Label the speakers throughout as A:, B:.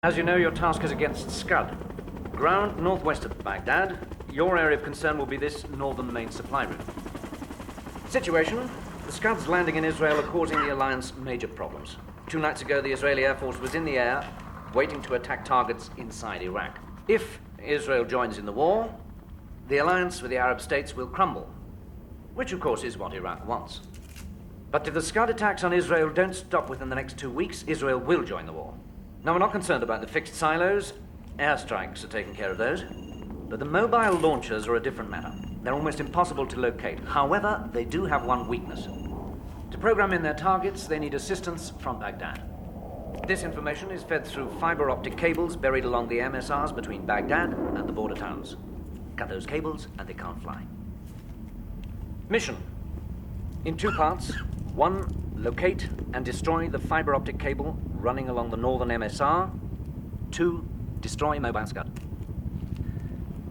A: As you know, your task is against Scud. Ground northwest of Baghdad. Your area of concern will be this northern main supply route. Situation: the Scuds landing in Israel are causing the Alliance major problems. 2 nights ago, the Israeli Air Force was in the air, waiting to attack targets inside Iraq. If Israel joins in the war, the alliance with the Arab states will crumble, which of course is what Iraq wants. But if the Scud attacks on Israel don't stop within the next 2 weeks, Israel will join the war. Now, we're not concerned about the fixed silos. Airstrikes are taking care of those. But the mobile launchers are a different matter. They're almost impossible to locate. However, they do have one weakness. To program in their targets, they need assistance from Baghdad. This information is fed through fiber optic cables buried along the MSRs between Baghdad and the border towns. Cut those cables and they can't fly. Mission: in 2 parts. 1, locate and destroy the fiber optic cable running along the northern MSR. 2, destroy mobile Scud.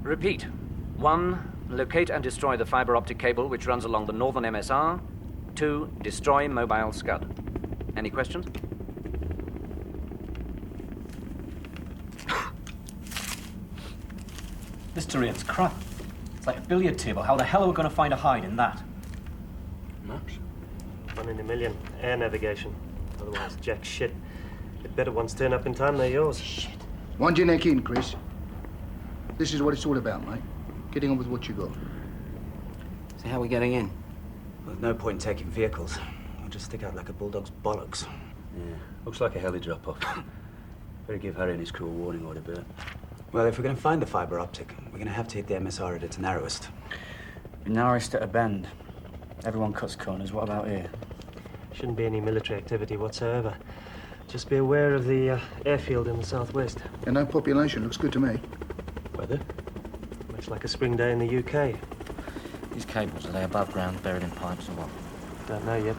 A: Repeat. 1, locate and destroy the fiber optic cable which runs along the northern MSR. 2, destroy mobile Scud. Any questions?
B: This terrain's crap. It's like a billiard table. How the hell are we going to find a hide in that?
C: Maps?
D: 1 in a million. Air navigation. Otherwise, jack shit. The better ones turn up in time, they're yours.
B: Shit.
E: Wind your neck in, Chris. This is what it's all about, mate. Getting on with what you got.
C: So how are we getting in? Well, there's no point in taking vehicles. We'll just stick out like a bulldog's bollocks.
F: Yeah, looks like a heli drop-off. Better give Harry and his crew a warning order, Bert.
C: Well, if we're going to find the fiber optic, we're going to have to hit the MSR at its narrowest.
B: Narrowest at a bend. Everyone cuts corners. What about here?
D: Shouldn't be any military activity whatsoever. Just be aware of the airfield in the southwest.
E: And no population. Looks good to me.
F: Weather?
D: Much like a spring day in the UK.
B: These cables, are they above ground, buried in pipes or what?
D: Don't know yet.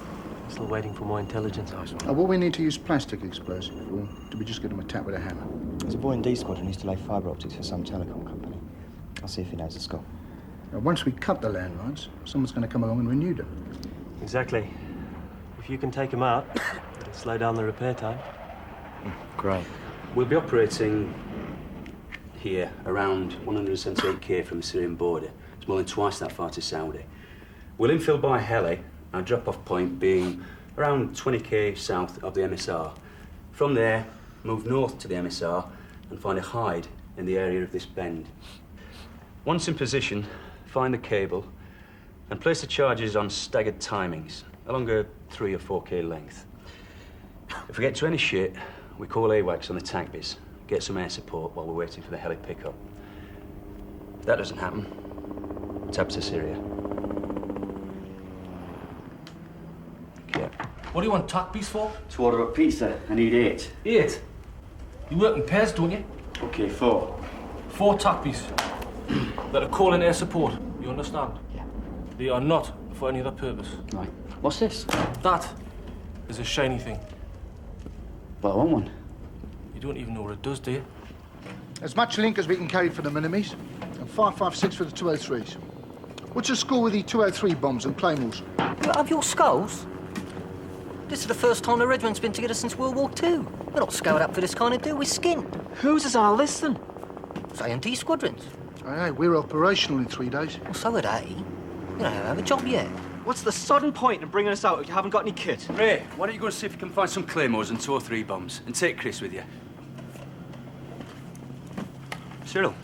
D: Still waiting for more intelligence.
E: Will we need to use plastic explosive, or do we just give them a tap with a hammer?
G: There's a boy in D Squadron who used to lay fibre optics for some telecom company. I'll see if he knows the score.
E: Now, once we cut the landlines, someone's going to come along and renew them.
D: Exactly. If you can take them out, it'll slow down the repair time.
B: Great.
F: We'll be operating here, around 178k from the Syrian border. It's more than twice that far to Saudi. We'll infill by heli, our drop-off point being around 20k south of the MSR. From there, move north to the MSR and find a hide in the area of this bend. Once in position, find the cable and place the charges on staggered timings along a 3 or 4k length. If we get to any shit, we call AWACS on the tank biz, get some air support while we're waiting for the heli pickup. If that doesn't happen, tap to Syria. Yeah.
H: What do you want tack piece for?
I: To order a pizza, I need 8.
H: 8. You work in pairs, don't you?
I: Okay, 4.
H: 4 tack piece. That are calling air support. You understand?
I: Yeah.
H: They are not for any other purpose.
I: Right. What's this?
H: That is a shiny thing.
I: Well, I want one.
H: You don't even know what it does, do you?
E: As much link as we can carry for the minimies, and 556 for the 203s. What's the score with the 203 bombs and claymores?
J: You have your skulls? This is the first time the regiment's been together since World War II. We're not scoured up for this kind of do, we're skinned.
G: Whose is our list then?
J: A&D squadrons.
E: Hey, we're operational in 3 days.
J: Well, so are they. You don't have a job yet.
G: What's the sudden point in bringing us out if you haven't got any kit?
F: Ray, why don't you go and see if you can find some claymores and 2 or 3 bombs, and take Chris with you. Cyril,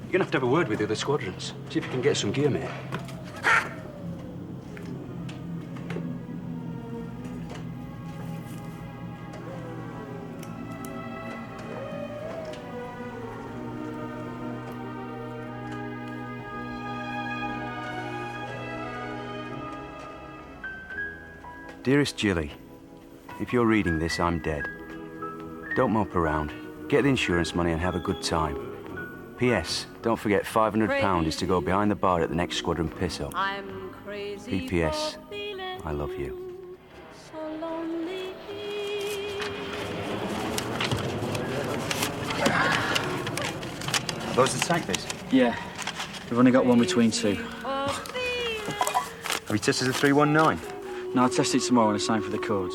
F: you're gonna have a word with the other squadrons. See if you can get some gear, mate. Dearest Jilly, if you're reading this, I'm dead. Don't mope around. Get the insurance money and have a good time. P.S. Don't forget £500 is to go behind the bar at the next squadron piss-up.
K: I'm crazy.
F: P.P.S. I love you.
K: So lonely.
F: Those the tank biz?
G: Yeah. We've only got one between 2.
F: Have you tested the 319?
G: No, I'll test it tomorrow and the same for the cords.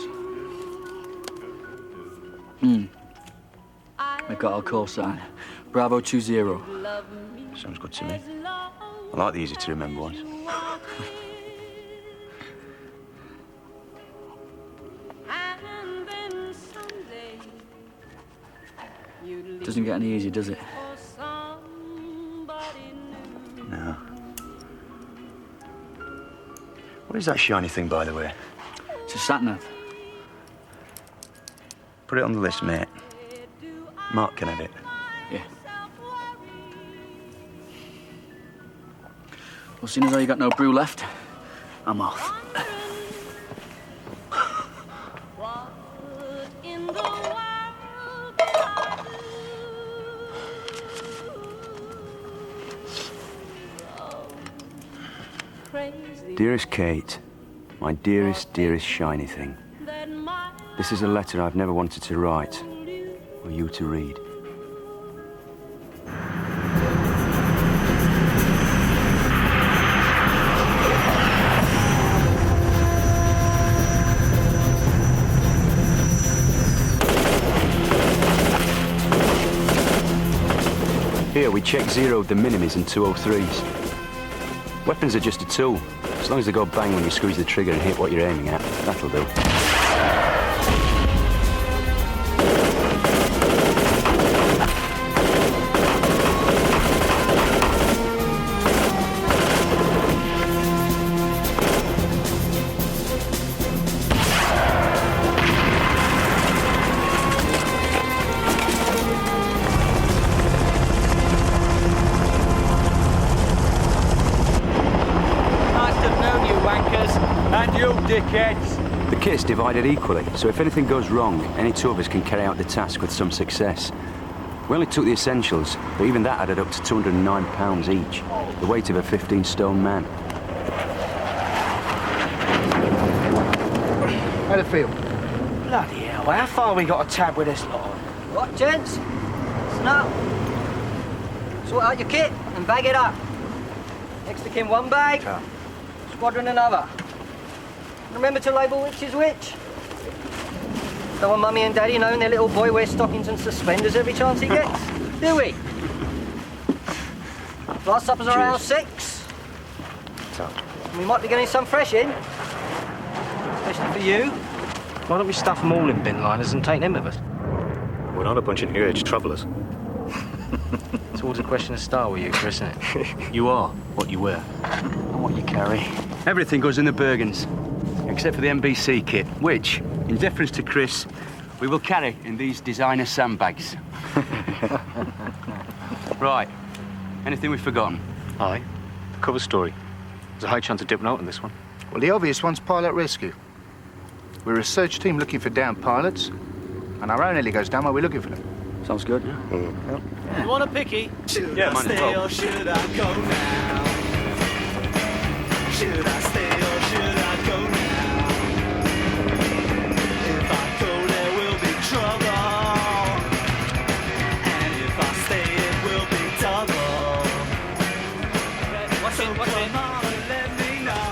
I: I got our call sign. Bravo 20.
F: Sounds good to me. I like the easy to remember ones.
I: Doesn't get any easier, does it?
F: No. What is that shiny thing, by the way?
I: It's a sat-nav.
F: Put it on the list, mate. Mark can have it.
I: Yeah. Well, seeing as though you got no brew left, I'm off.
F: Dearest Kate, my dearest, dearest shiny thing. This is a letter I've never wanted to write, or you to read. Here, we check-zeroed the minimies and 203s. Weapons are just a tool. As long as they go bang when you squeeze the trigger and hit what you're aiming at, that'll do. The kit's divided equally, so if anything goes wrong, any two of us can carry out the task with some success. We only took the essentials, but even that added up to £209 each, the weight of a 15-stone man.
E: How'd it feel?
C: Bloody hell, how far we got a tab with this lot?
J: What, gents? Snap. Sort out your kit and bag it up. Next to kin one bag, squadron another. Remember to label which is which. Don't want Mummy and Daddy knowing their little boy wears stockings and suspenders every chance he gets, do we? Last supper's around 6. We might be getting some fresh in. Especially for you.
C: Why don't we stuff them all in bin liners and take them with us?
D: We're not a bunch of new-age travellers.
C: It's always a question of style with you, Chris, isn't it? You are what you wear.
F: And what you carry. Everything goes in the Bergens, except for the NBC kit, which, in deference to Chris, we will carry in these designer sandbags. Right. Anything we've forgotten?
D: Aye. The cover story. There's a high chance of dipping out in this one.
E: Well, the obvious one's pilot rescue. We're a research team looking for downed pilots, and our own heli goes down while we're looking for them.
I: Sounds good.
H: You want a picky?
F: Yeah, might as well.
L: Should I go now? Should I stay or should I go now? If I go, there will be trouble. And if I stay, it will be double.
H: What's it? What's it?
L: Come on and let me know.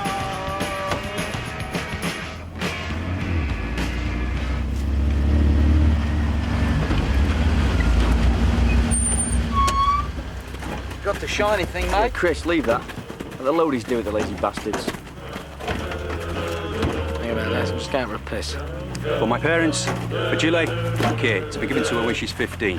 C: Got the shiny thing,
I: Hey,
C: mate.
I: Chris, leave that. Let the loadies do it, the lazy bastards.
C: Think about that. I'm just going for a piss.
F: For my parents, for Gilly, and Kate, to be given to her when she's 15.